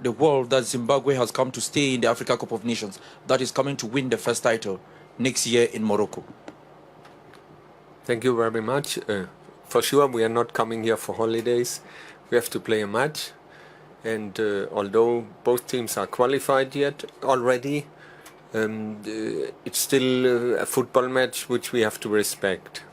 the world that Zimbabwe has come to stay in the Africa Cup of Nations, that is coming to win the first title next year in Morocco? Thank you very much. For sure, we are not coming here for holidays. We have to play a match. And although both teams are qualified yet already, it's still a football match which we have to respect,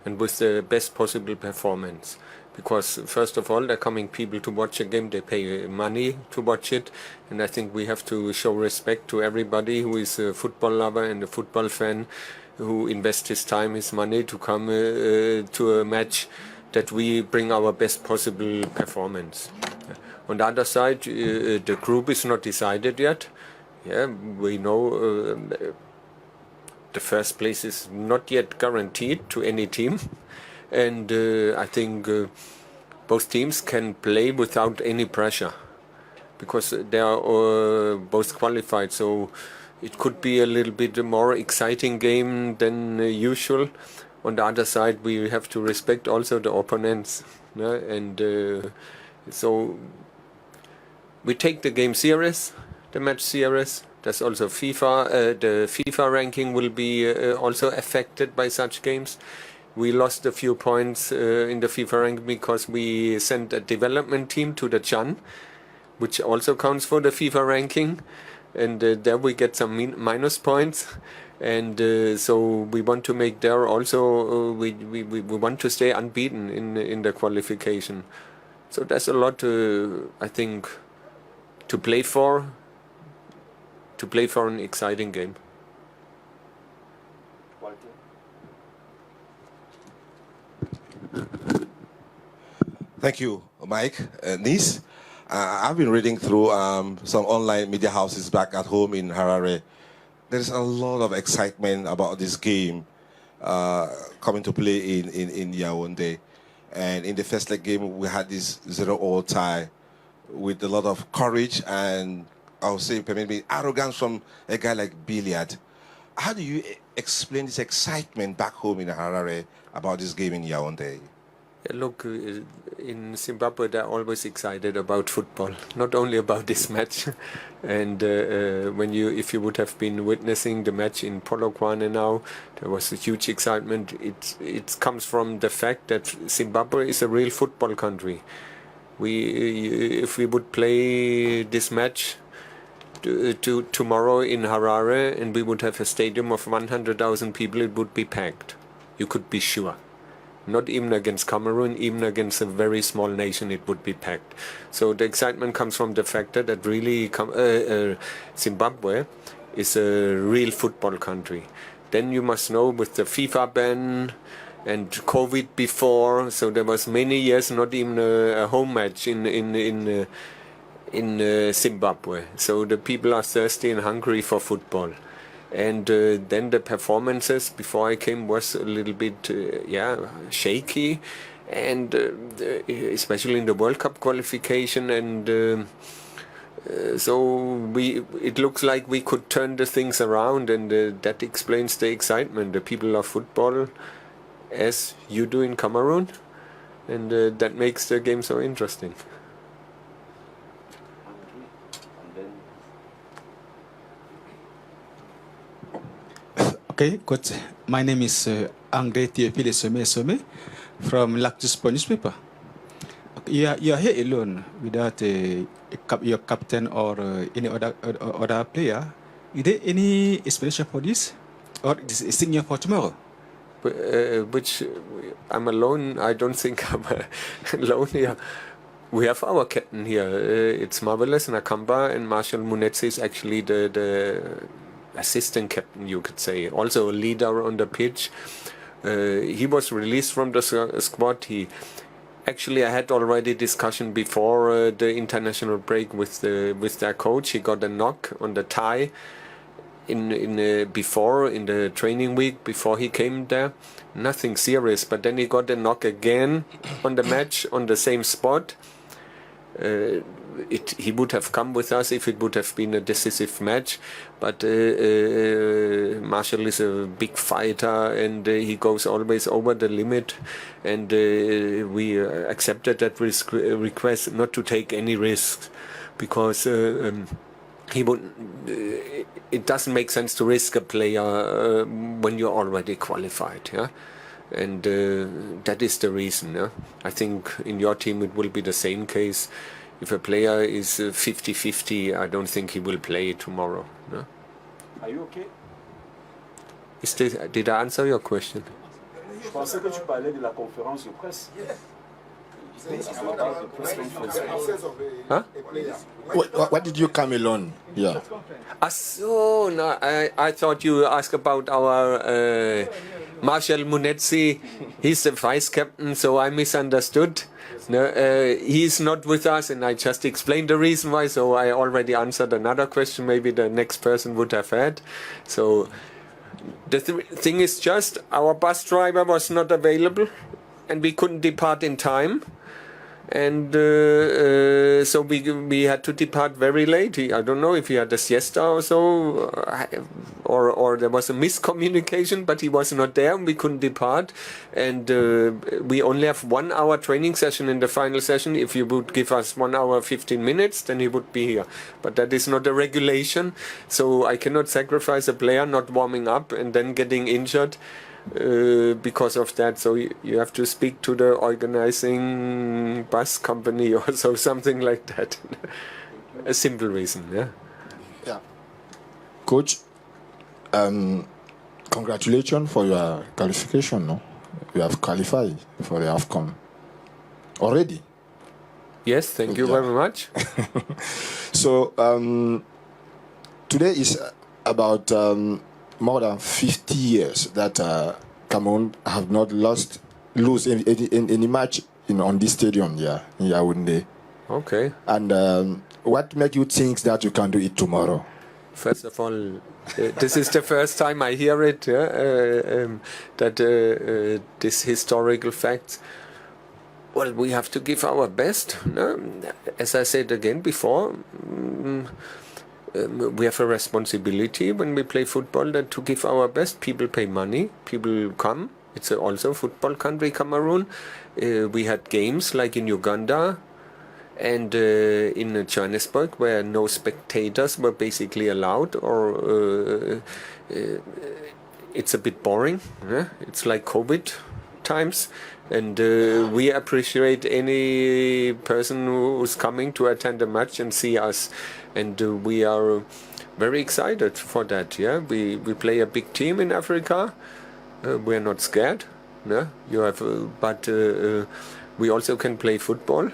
and with the best possible performance. Because first of all, they're coming people to watch a game, they pay money to watch it, and I think we have to show respect to everybody who is a football lover and a football fan, who invests his time, his money to come to a match, that we bring our best possible performance. On the other side, the group is not decided yet. Yeah, we know the first place is not yet guaranteed to any team, and I think both teams can play without any pressure, because they are both qualified. So it could be a little bit more exciting game than usual. On the other side, we have to respect also the opponents, yeah? And so we take the game serious, the match serious. There's also FIFA. The FIFA ranking will be also affected by such games. We lost a few points in the FIFA ranking because we sent a development team to the Chan, which also counts for the FIFA ranking, and there we get some minus points. And so we want to make there also. We want to stay unbeaten in the qualification. So there's a lot, I think, to play for an exciting game. Thank you, Mike. Nice. I've been reading through some online media houses back at home in Harare. There's a lot of excitement about this game coming to play in Yaoundé. And in the first leg game, we had this 0-0 tie with a lot of courage and, I would say, permit me, arrogance from a guy like Billiard. How do you explain this excitement back home in Harare about this game in Yaoundé? Look, in Zimbabwe they're always excited about football, not only about this match. And if you would have been witnessing the match in Polokwane now, there was a huge excitement. It comes from the fact that Zimbabwe is a real football country. If we would play this match tomorrow in Harare and we would have a stadium of 100,000 people, it would be packed. You could be sure. Not even against Cameroun, even against a very small nation, it would be packed. So the excitement comes from the fact that really Zimbabwe is a real football country. Then you must know, with the FIFA ban and COVID before, so there was many years not even a home match in Zimbabwe. So the people are thirsty and hungry for football. And then the performances before I came was a little bit shaky, and especially in the World Cup qualification. And so it looks like we could turn the things around, and that explains the excitement. The people love football, as you do in Cameroon, and that makes the game so interesting. Okay, good. My name is Andre Théophile Some from Lactus newspaper. You are here alone without your captain or any other player. Is there any explanation for this, or is it a signal for tomorrow? Which I'm alone. I don't think I'm alone here. We have our captain here. It's Marvelous Nakamba, and Marshall Munetsi is actually the assistant captain, you could say, also a leader on the pitch. He was released from the squad. I had already discussion before the international break with their coach. He got a knock on the thigh in the training week before he came there. Nothing serious, but then he got a knock again on the match on the same spot. He would have come with us if it would have been a decisive match, but Marshall is a big fighter, and he goes always over the limit, and we accepted that request not to take any risks. because he would. It doesn't make sense to risk a player when you're already qualified, yeah. And that is the reason. Yeah? I think in your team it will be the same case. If a player is 50-50, I don't think he will play tomorrow. Yeah? Are you okay? Did I answer your question? Je pensais que tu parlais de la conférence de presse. Huh? What did you come alone? Yeah. So no, I thought you asked about our Marshal Munetsi. He's the vice captain, so I misunderstood. No, he's not with us, and I just explained the reason why. So I already answered another question. Maybe the next person would have had. So the thing is just our bus driver was not available, and we couldn't depart in time. And so we had to depart very late. I don't know if he had a siesta or so, or there was a miscommunication, but he was not there and we couldn't depart. And we only have 1 hour training session in the final session. If you would give us 1 hour 15 minutes, then he would be here. But that is not a regulation, so I cannot sacrifice a player not warming up and then getting injured. Because of that, so you have to speak to the organizing bus company or so, something like that. A simple reason, yeah. Yeah. Coach, congratulations for your qualification. No, you have qualified for the AFCON already. Yes, thank you very much. So today is about more than 50 years that Cameroun have not lose any match on this stadium here in Yaoundé. Okay. And what makes you think that you can do it tomorrow? First of all, this is the first time I hear it, that this historical fact. Well, we have to give our best. No? As I said again before, we have a responsibility when we play football that to give our best. People pay money, people come. It's also a football country, Cameroon. We had games like in Uganda and in Johannesburg where no spectators were basically allowed, or it's a bit boring. Yeah? It's like COVID times. And we appreciate any person who's coming to attend a match and see us. And we are very excited for that. Yeah, we play a big team in Africa. We are not scared. Yeah, you have, but we also can play football,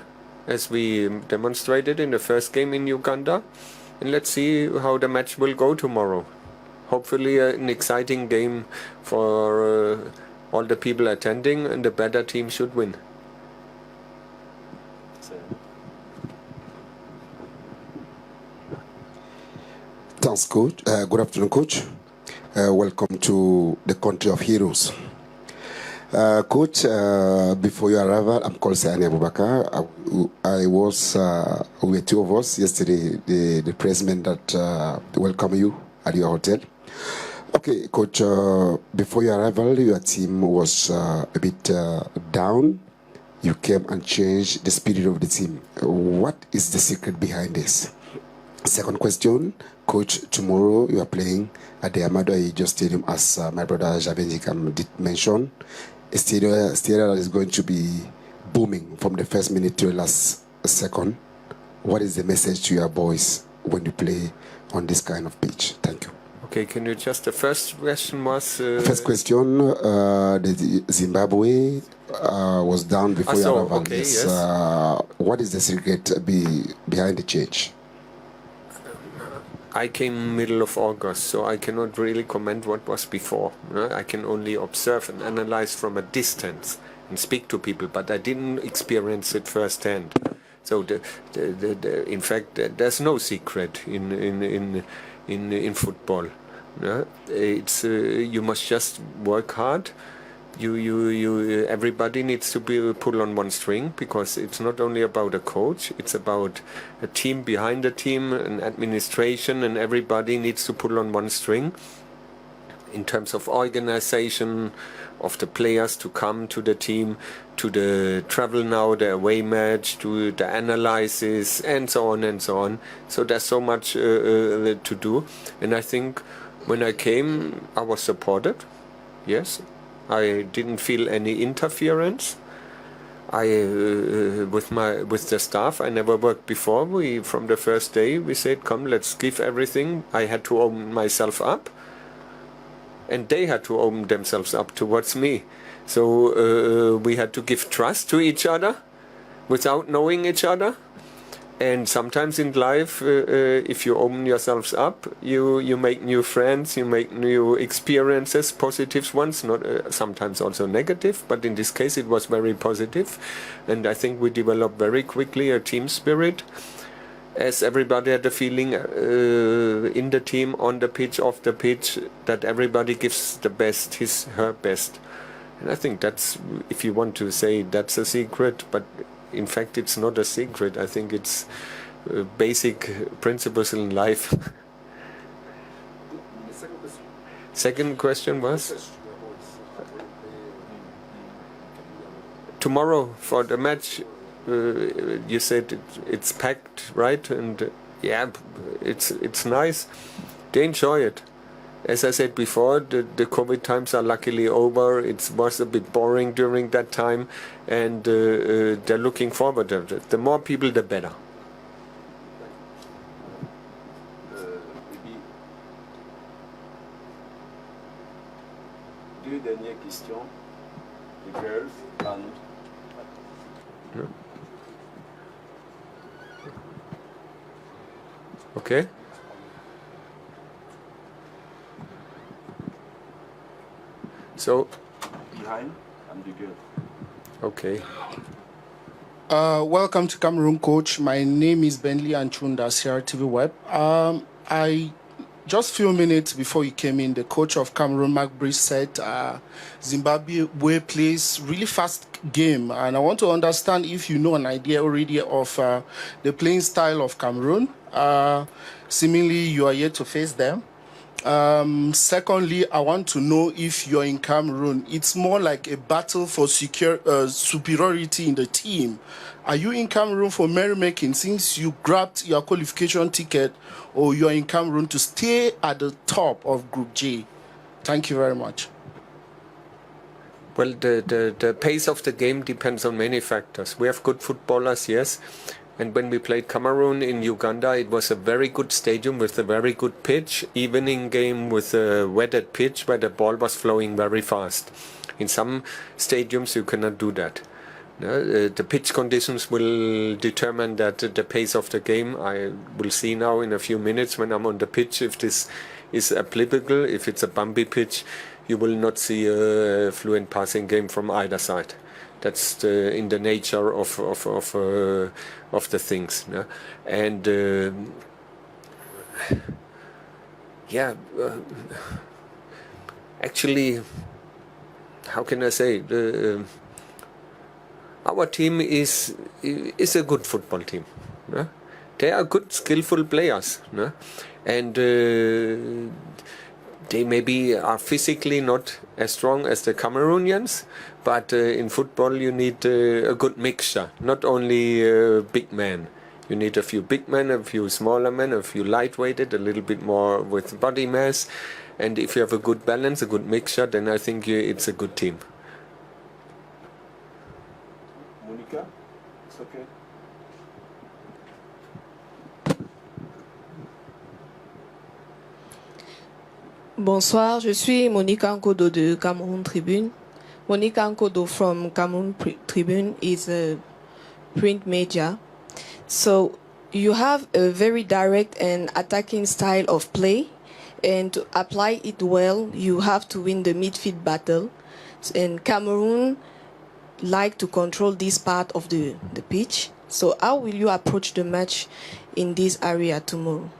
as we demonstrated in the first game in Uganda. And let's see how the match will go tomorrow. Hopefully, an exciting game for all the people attending, and the better team should win. Thanks, Coach. Good afternoon, Coach. Welcome to the country of heroes. Coach, before your arrival, I'm called Sayani Abubakar. We were two of us yesterday, the president that welcomed you at your hotel. Okay, Coach, before your arrival, your team was a bit down. You came and changed the spirit of the team. What is the secret behind this? Second question, Coach, tomorrow you are playing at the Amadou Ahidjo Stadium, as my brother Javenjikam did mention. A stadium that is going to be booming from the first minute to the last second. What is the message to your boys when you play on this kind of pitch? Thank you. Okay, can you just, the first question was... First question, the Zimbabwe was down before your arrival. Okay, yes. What is the secret behind the change? I came middle of August, so I cannot really comment what was before. I can only observe and analyze from a distance and speak to people, but I didn't experience it firsthand. So in fact, there's no secret in football. It's you must just work hard. Everybody needs to be pulled on one string, because it's not only about a coach, it's about a team behind the team, and administration, and everybody needs to pull on one string. in terms of organization of the players to come to the team, to the travel now, the away match, to the analysis, and so on and so on. So there's so much to do. And I think when I came, I was supported. Yes, I didn't feel any interference. With the staff, I never worked before. From the first day, we said, "Come, let's give everything." I had to open myself up, and they had to open themselves up towards me. So we had to give trust to each other without knowing each other. And sometimes in life, if you open yourselves up, you make new friends, you make new experiences, positive ones, not sometimes also negative, but in this case it was very positive. And I think we developed very quickly a team spirit, as everybody had the feeling in the team, on the pitch, off the pitch, that everybody gives the best, her best. And I think that's, if you want to say that's a secret, but in fact it's not a secret. I think it's basic principles in life. Second question was? Tomorrow for the match, you said it's packed, right? And yeah, it's nice. They enjoy it. As I said before, the COVID times are luckily over. It was a bit boring during that time, and they're looking forward to it. The more people, the better. Deux dernières questions. The girls and... Okay. So, behind and the girl. okay. Welcome to Cameroon, coach. My name is Bentley Anchunda, CRTV Web. I just few minutes before you came in, the coach of Cameroon, Mark Brice, said Zimbabwe plays really fast game, and I want to understand if you know an idea already of the playing style of Cameroon. Seemingly, you are yet to face them. Secondly, I want to know if you're in Cameroon, it's more like a battle for superiority in the team. Are you in Cameroon for merrymaking since you grabbed your qualification ticket, or you're in Cameroon to stay at the top of Group J? Thank you very much. Well, the pace of the game depends on many factors. We have good footballers, yes. And when we played Cameroon in Uganda, it was a very good stadium with a very good pitch, evening game with a wetted pitch where the ball was flowing very fast. In some stadiums, you cannot do that. The pitch conditions will determine that the pace of the game. I will see now in a few minutes when I'm on the pitch if this is applicable. If it's a bumpy pitch, you will not see a fluent passing game from either side. That's in the nature of the things, yeah? And actually, how can I say? Our team is a good football team. Yeah? They are good, skillful players, yeah? And they maybe are physically not as strong as the Cameroonians, but in football you need a good mixture, not only big men. You need a few big men, a few smaller men, a few lightweighted, a little bit more with body mass. And if you have a good balance, a good mixture, then I think it's a good team. Monica, it's okay. Bonsoir, je suis Monica Nkodo de Cameroon Tribune. Monica Nkodo from Cameroon Tribune is a print media. So you have a very direct and attacking style of play, and to apply it well, you have to win the midfield battle. And Cameroon like to control this part of the pitch. So how will you approach the match in this area tomorrow?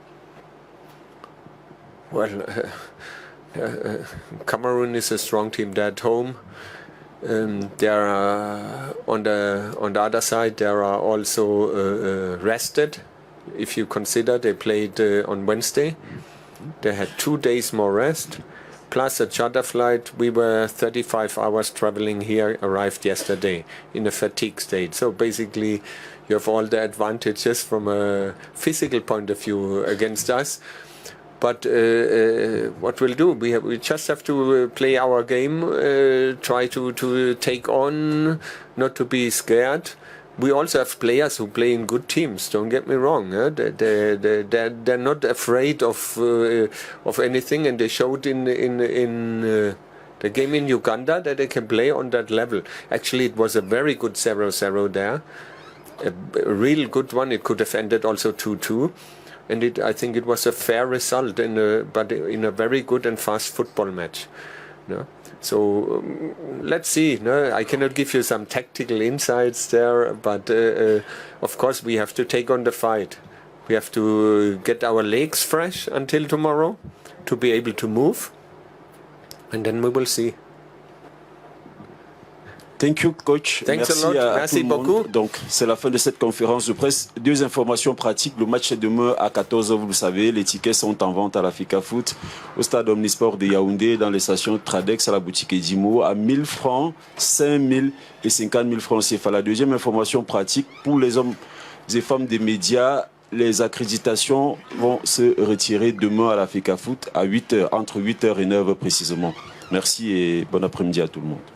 Well, Cameroon is a strong team. They're at home. There are on the other side. There are also rested. If you consider they played on Wednesday, they had 2 days more rest. plus a charter flight. We were 35 hours traveling here, arrived yesterday in a fatigue state. So basically, you have all the advantages from a physical point of view against us. But what we'll do, we just have to play our game, try to take on, not to be scared. We also have players who play in good teams. Don't get me wrong. They're not afraid of anything, and they showed in the game in Uganda that they can play on that level. Actually, it was a very good 0-0 there, a real good one. It could have ended also 2-2, and I think it was a fair result, but in a very good and fast football match. No? So let's see. No, I cannot give you some tactical insights there, but of course we have to take on the fight. We have to get our legs fresh until tomorrow to be able to move, and then we will see. Thank you, coach. Thanks Merci a lot. à Merci tout le monde. beaucoup. Donc, c'est la fin de cette conférence de presse. Deux informations pratiques. Le match est demain à 14h, vous le savez. Les tickets sont en vente à l'Africa Foot, au stade Omnisport de Yaoundé, dans les stations Tradex, à la boutique Edimo, à 1000 francs, 5000 et 50 000 francs CFA. La deuxième information pratique, pour les hommes et femmes des médias, les accréditations vont se retirer demain à l'Africa Foot à 8h, entre 8h et 9h précisément. Merci et bon après-midi à tout le monde.